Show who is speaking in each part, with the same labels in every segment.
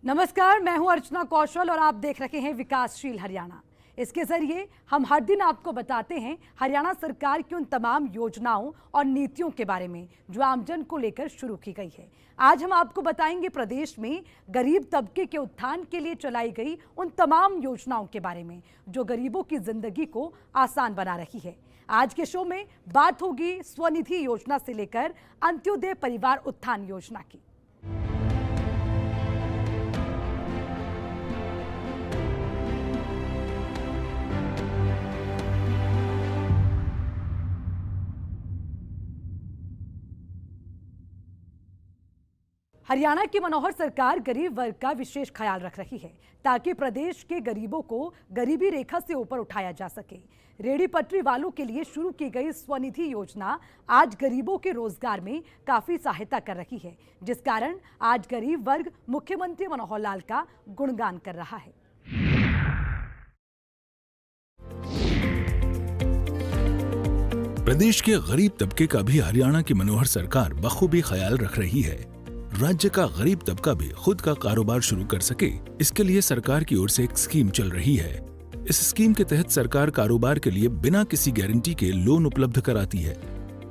Speaker 1: नमस्कार, मैं हूं अर्चना कौशल और आप देख रहे हैं विकासशील हरियाणा। इसके जरिए हम हर दिन आपको बताते हैं हरियाणा सरकार की उन तमाम योजनाओं और नीतियों के बारे में जो आमजन को लेकर शुरू की गई है। आज हम आपको बताएंगे प्रदेश में गरीब तबके के उत्थान के लिए चलाई गई उन तमाम योजनाओं के बारे में जो गरीबों की जिंदगी को आसान बना रही है। आज के शो में बात होगी स्वनिधि योजना से लेकर अंत्योदय परिवार उत्थान योजना की। हरियाणा की मनोहर सरकार गरीब वर्ग का विशेष ख्याल रख रही है ताकि प्रदेश के गरीबों को गरीबी रेखा से ऊपर उठाया जा सके। रेहड़ी पटरी वालों के लिए शुरू की गई स्वनिधि योजना आज गरीबों के रोजगार में काफी सहायता कर रही है, जिस कारण आज गरीब वर्ग मुख्यमंत्री मनोहर लाल का गुणगान कर रहा है।
Speaker 2: प्रदेश के गरीब तबके का भी हरियाणा की मनोहर सरकार बखूबी ख्याल रख रही है। राज्य का गरीब तबका भी खुद का कारोबार शुरू कर सके, इसके लिए सरकार की ओर से एक स्कीम चल रही है। इस स्कीम के तहत सरकार कारोबार के लिए बिना किसी गारंटी के लोन उपलब्ध कराती है।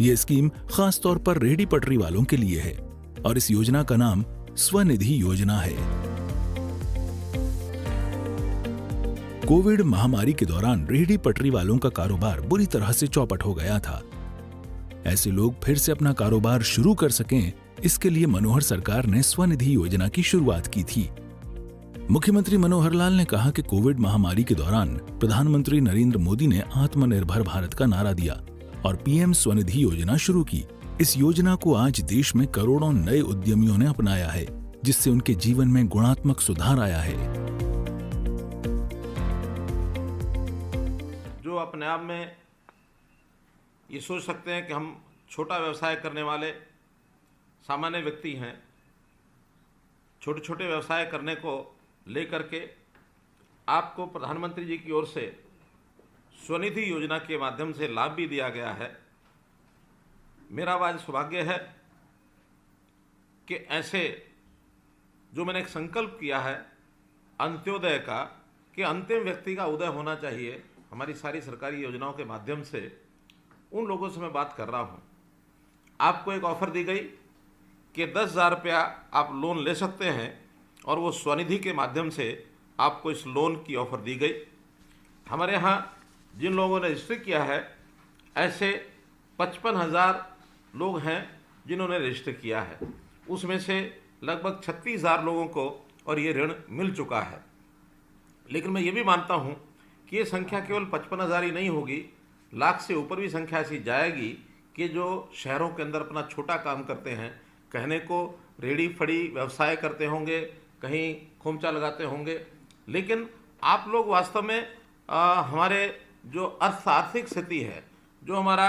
Speaker 2: ये स्कीम खास तौर पर रेहड़ी पटरी वालों के लिए है और इस योजना का नाम स्वनिधि योजना है। कोविड महामारी के दौरान रेहड़ी पटरी वालों का कारोबार बुरी तरह से चौपट हो गया था। ऐसे लोग फिर से अपना कारोबार शुरू कर सकें, इसके लिए मनोहर सरकार ने स्वनिधि योजना की शुरुआत की थी। मुख्यमंत्री मनोहर लाल ने कहा कि कोविड महामारी के दौरान प्रधानमंत्री नरेंद्र मोदी ने आत्मनिर्भर भारत का नारा दिया और पीएम स्वनिधि योजना शुरू की। इस योजना को आज देश में करोड़ों नए उद्यमियों ने अपनाया है, जिससे उनके जीवन में गुणात्मक सुधार आया है।
Speaker 3: जो अपने आप में ये सोच सकते हैं कि हम छोटा व्यवसाय करने वाले सामान्य व्यक्ति हैं, छोटे छोटे व्यवसाय करने को लेकर के आपको प्रधानमंत्री जी की ओर से स्वनिधि योजना के माध्यम से लाभ भी दिया गया है। मेरा आज सौभाग्य है कि ऐसे जो मैंने एक संकल्प किया है अंत्योदय का, कि अंतिम व्यक्ति का उदय होना चाहिए, हमारी सारी सरकारी योजनाओं के माध्यम से उन लोगों से मैं बात कर रहा हूँ। आपको एक ऑफ़र दी गई कि 10,000 रुपया आप लोन ले सकते हैं और वो स्वनिधि के माध्यम से आपको इस लोन की ऑफ़र दी गई। हमारे यहाँ जिन लोगों ने रजिस्टर किया है ऐसे 55,000 लोग हैं जिन्होंने रजिस्टर किया है, उसमें से लगभग 36,000 लोगों को और ये ऋण मिल चुका है। लेकिन मैं ये भी मानता हूँ कि ये संख्या केवल 55,000 ही नहीं होगी, लाख से ऊपर भी संख्या ऐसी जाएगी कि जो शहरों के अंदर अपना छोटा काम करते हैं, कहने को रेहड़ी फड़ी व्यवसाय करते होंगे, कहीं खोमचा लगाते होंगे, लेकिन आप लोग वास्तव में हमारे जो आर्थिक स्थिति है, जो हमारा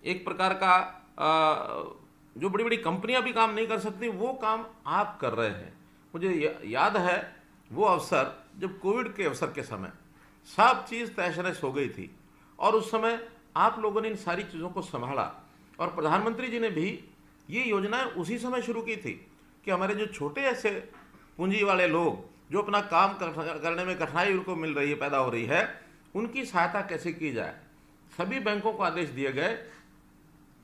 Speaker 3: एक प्रकार का जो बड़ी बड़ी कंपनियां भी काम नहीं कर सकती, वो काम आप कर रहे हैं। मुझे याद है वो अवसर जब कोविड के अवसर के समय सब चीज़ तहस-नहस हो गई थी और उस समय आप लोगों ने इन सारी चीज़ों को संभाला और प्रधानमंत्री जी ने भी ये योजनाएं उसी समय शुरू की थी कि हमारे जो छोटे ऐसे पूंजी वाले लोग जो अपना काम करने में कठिनाई उनको मिल रही है, पैदा हो रही है, उनकी सहायता कैसे की जाए। सभी बैंकों को आदेश दिए गए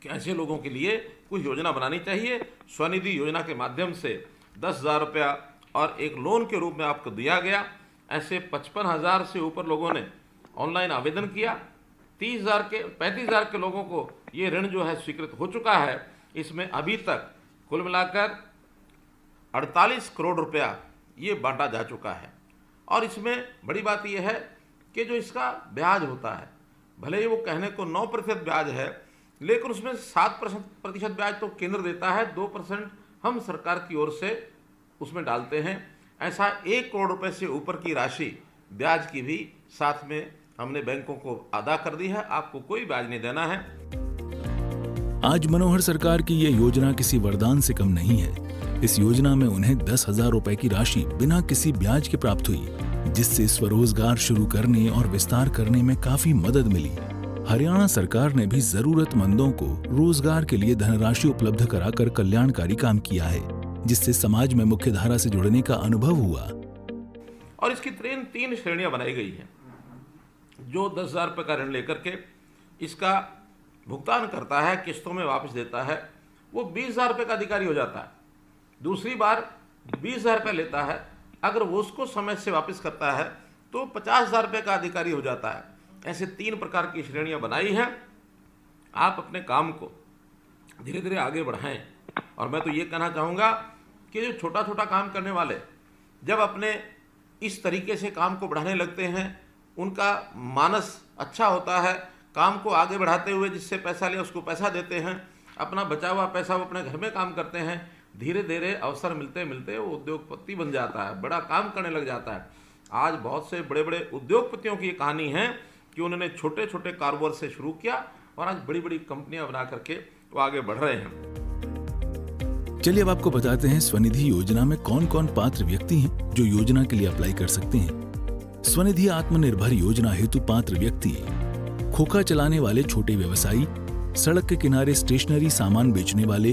Speaker 3: कि ऐसे लोगों के लिए कुछ योजना बनानी चाहिए। स्वनिधि योजना के माध्यम से 10,000 रुपया और एक लोन के रूप में आपको दिया गया। ऐसे 55,000 से ऊपर लोगों ने ऑनलाइन आवेदन किया। 35,000 के लोगों को ये ऋण जो है स्वीकृत हो चुका है। इसमें अभी तक कुल मिलाकर 48 करोड़ रुपया ये बांटा जा चुका है। और इसमें बड़ी बात यह है कि जो इसका ब्याज होता है, भले ही वो कहने को 9% ब्याज है, लेकिन उसमें 7% ब्याज तो केंद्र देता है, 2% हम सरकार की ओर से उसमें डालते हैं। ऐसा 1 करोड़ रुपए से ऊपर की राशि ब्याज की भी साथ में हमने बैंकों को अदा कर दी है। आपको कोई ब्याज नहीं देना है।
Speaker 2: आज मनोहर सरकार की ये योजना किसी वरदान से कम नहीं है। इस योजना में उन्हें 10,000 रुपए की राशि बिना किसी ब्याज के प्राप्त हुई, जिससे स्वरोजगार शुरू करने और विस्तार करने में काफी मदद मिली। हरियाणा सरकार ने भी जरूरतमंदों को रोजगार के लिए धनराशि उपलब्ध कराकर कल्याणकारी काम किया है। जिससे समाज में मुख्य धारा से जुड़ने का अनुभव हुआ।
Speaker 3: और इसकी तीन श्रेणियां बनाई गई हैं। जो 10,000 रुपये का ऋण लेकर के इसका भुगतान करता है, किस्तों में वापस देता है, वो 20,000 रुपये का अधिकारी हो जाता है। दूसरी बार 20,000 रुपये लेता है, अगर वो उसको समय से वापस करता है तो 50,000 रुपये का अधिकारी हो जाता है। ऐसे 3 प्रकार की श्रेणियां बनाई हैं। आप अपने काम को धीरे धीरे आगे बढ़ाएं। और मैं तो ये कहना चाहूँगा कि जो छोटा छोटा काम करने वाले जब अपने इस तरीके से काम को बढ़ाने लगते हैं, उनका मानस अच्छा होता है, काम को आगे बढ़ाते हुए जिससे पैसा लिया उसको पैसा देते हैं, अपना बचा हुआ पैसा वो अपने घर में काम करते हैं, धीरे धीरे अवसर मिलते मिलते वो उद्योगपति बन जाता है, बड़ा काम करने लग जाता है। आज बहुत से बड़े बड़े उद्योगपतियों की कहानी है कि उन्होंने छोटे छोटे कारोबार से शुरू किया और आज बड़ी बड़ी कंपनियां बना करके वो आगे बढ़ रहे हैं।
Speaker 2: चलिए अब आपको बताते हैं स्वनिधि योजना में कौन कौन पात्र व्यक्ति हैं जो योजना के लिए अप्लाई कर सकते हैं। स्वनिधि आत्मनिर्भर योजना हेतु पात्र व्यक्ति खोखा चलाने वाले छोटे व्यवसायी, सड़क के किनारे स्टेशनरी सामान बेचने वाले,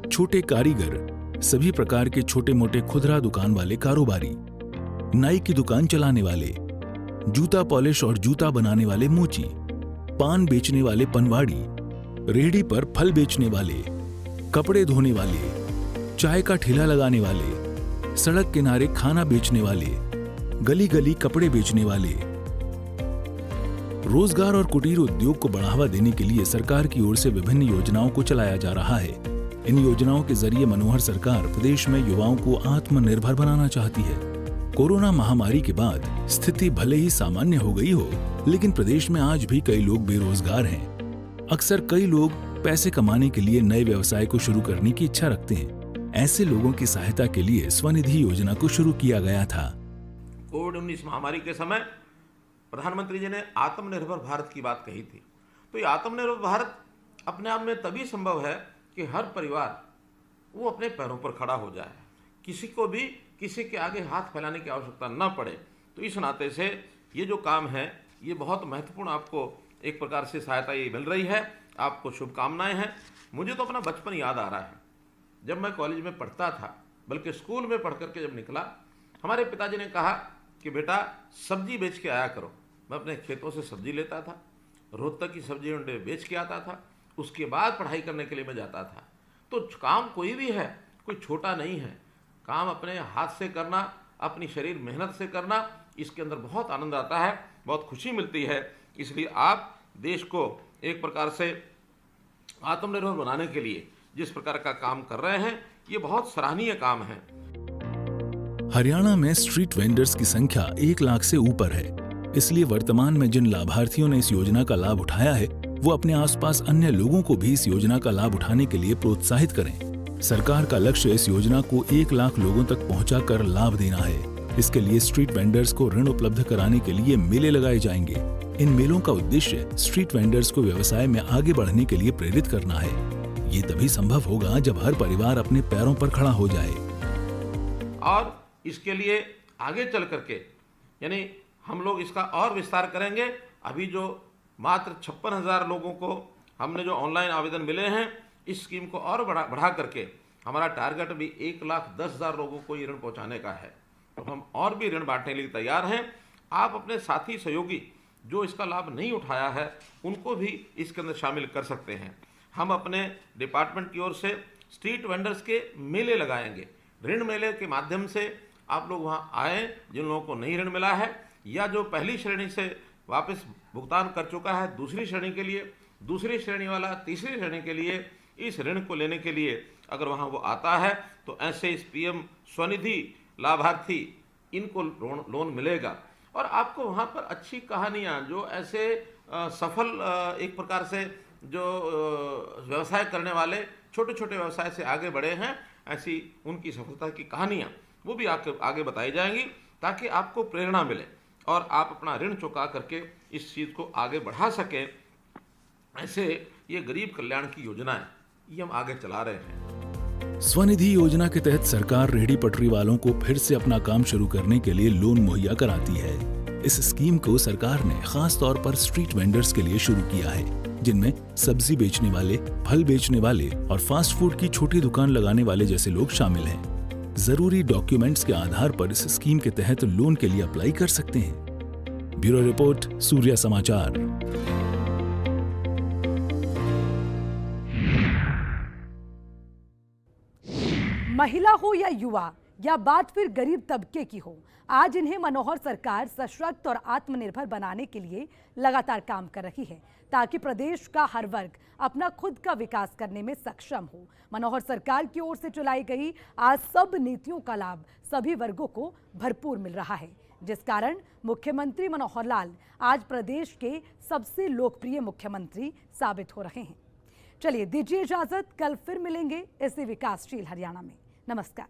Speaker 2: छोटे कारीगर, सभी प्रकार के छोटे मोटे खुदरा दुकान वाले कारोबारी, नाई की दुकान चलाने वाले, जूता पॉलिश और जूता बनाने वाले मोची, पान बेचने वाले पनवाड़ी, रेहड़ी पर फल बेचने वाले, कपड़े धोने वाले, चाय का ठेला लगाने वाले, सड़क किनारे खाना बेचने वाले, गली गली कपड़े बेचने वाले। रोजगार और कुटीर उद्योग को बढ़ावा देने के लिए सरकार की ओर से विभिन्न योजनाओं को चलाया जा रहा है। इन योजनाओं के जरिए मनोहर सरकार प्रदेश में युवाओं को आत्मनिर्भर बनाना चाहती है। कोरोना महामारी के बाद स्थिति भले ही सामान्य हो गई हो, लेकिन प्रदेश में आज भी कई लोग बेरोजगार हैं। अक्सर कई लोग पैसे कमाने के लिए नए व्यवसाय को शुरू करने की इच्छा रखते हैं। ऐसे लोगों की सहायता के लिए स्वनिधि योजना को शुरू किया गया था।
Speaker 3: कोविड-19 महामारी के समय प्रधानमंत्री जी ने आत्मनिर्भर भारत की बात कही थी। तो ये आत्मनिर्भर भारत अपने आप में तभी संभव है कि हर परिवार वो अपने पैरों पर खड़ा हो जाए, किसी को भी किसी के आगे हाथ फैलाने की आवश्यकता न पड़े। तो इस नाते से ये जो काम है ये बहुत महत्वपूर्ण, आपको एक प्रकार से सहायता ये मिल रही है। आपको शुभकामनाएं हैं। मुझे तो अपना बचपन याद आ रहा है, जब मैं कॉलेज में पढ़ता था, बल्कि स्कूल में पढ़ करके जब निकला, हमारे पिताजी ने कहा कि बेटा सब्जी बेच के आया करो। मैं अपने खेतों से सब्जी लेता था, रोहतक की सब्जी मंडी बेच के आता था, उसके बाद पढ़ाई करने के लिए मैं जाता था। तो काम कोई भी है, कोई छोटा नहीं है। काम अपने हाथ से करना, अपनी शरीर मेहनत से करना, इसके अंदर बहुत आनंद आता है, बहुत खुशी मिलती है। इसलिए आप देश को एक प्रकार से आत्मनिर्भर बनाने के लिए जिस प्रकार का काम कर रहे हैं, ये बहुत सराहनीय काम है।
Speaker 2: हरियाणा में स्ट्रीट वेंडर्स की संख्या 1 लाख से ऊपर है। इसलिए वर्तमान में जिन लाभार्थियों ने इस योजना का लाभ उठाया है, वो अपने आसपास अन्य लोगों को भी इस योजना का लाभ उठाने के लिए प्रोत्साहित करें। सरकार का लक्ष्य इस योजना को 1 लाख लोगों तक पहुंचाकर लाभ देना है। इसके लिए स्ट्रीट वेंडर्स को ऋण उपलब्ध कराने के लिए मेले लगाए जाएंगे। इन मेलों का उद्देश्य स्ट्रीट वेंडर्स को व्यवसाय में आगे बढ़ने के लिए प्रेरित करना है। ये तभी संभव होगा जब हर परिवार अपने पैरों पर खड़ा हो जाए।
Speaker 3: और इसके लिए आगे चल करके यानी हम लोग इसका और विस्तार करेंगे। अभी जो मात्र 56,000 लोगों को हमने जो ऑनलाइन आवेदन मिले हैं, इस स्कीम को और बढ़ा करके हमारा टारगेट भी 1,10,000 लोगों को ये ऋण पहुंचाने का है। तो हम और भी ऋण बांटने के लिए तैयार हैं। आप अपने साथी सहयोगी जो इसका लाभ नहीं उठाया है, उनको भी इसके अंदर शामिल कर सकते हैं। हम अपने डिपार्टमेंट की ओर से स्ट्रीट वेंडर्स के मेले लगाएंगे। ऋण मेले के माध्यम से आप लोग वहाँ आएँ, जिन लोगों को नहीं ऋण मिला है या जो पहली श्रेणी से वापस भुगतान कर चुका है दूसरी श्रेणी के लिए, दूसरी श्रेणी वाला तीसरी श्रेणी के लिए, इस ऋण को लेने के लिए अगर वहाँ वो आता है तो ऐसे इस पीएम स्वनिधि लाभार्थी इनको लोन मिलेगा। और आपको वहाँ पर अच्छी कहानियाँ, जो ऐसे सफल एक प्रकार से जो व्यवसाय करने वाले छोटे छोटे व्यवसाय से आगे बढ़े हैं, ऐसी उनकी सफलता की कहानियाँ वो भी आगे बताई जाएंगी, ताकि आपको प्रेरणा मिले और आप अपना ऋण चुका करके इस चीज़ को आगे बढ़ा सकें। ऐसे ये गरीब कल्याण की योजना है, ये हम आगे चला रहे हैं।
Speaker 2: स्वनिधि योजना के तहत सरकार रेहड़ी पटरी वालों को फिर से अपना काम शुरू करने के लिए लोन मुहैया कराती है। इस स्कीम को सरकार ने खास तौर पर स्ट्रीट वेंडर्स के लिए शुरू किया है, जिनमें सब्जी बेचने वाले, फल बेचने वाले और फास्ट फूड की छोटी दुकान लगाने वाले जैसे लोग शामिल हैं। जरूरी डॉक्यूमेंट्स के आधार पर इस स्कीम के तहत लोन के लिए अप्लाई कर सकते हैं। ब्यूरो रिपोर्ट, सूर्या समाचार।
Speaker 1: महिला हो या युवा या बात फिर गरीब तबके की हो, आज इन्हें मनोहर सरकार सशक्त और आत्मनिर्भर बनाने के लिए लगातार काम कर रही है ताकि प्रदेश का हर वर्ग अपना खुद का विकास करने में सक्षम हो। मनोहर सरकार की ओर से चलाई गई आज सब नीतियों का लाभ सभी वर्गों को भरपूर मिल रहा है, जिस कारण मुख्यमंत्री मनोहर लाल आज प्रदेश के सबसे लोकप्रिय मुख्यमंत्री साबित हो रहे हैं। चलिए दीजिए इजाजत, कल फिर मिलेंगे इसी विकासशील हरियाणा में। नमस्कार।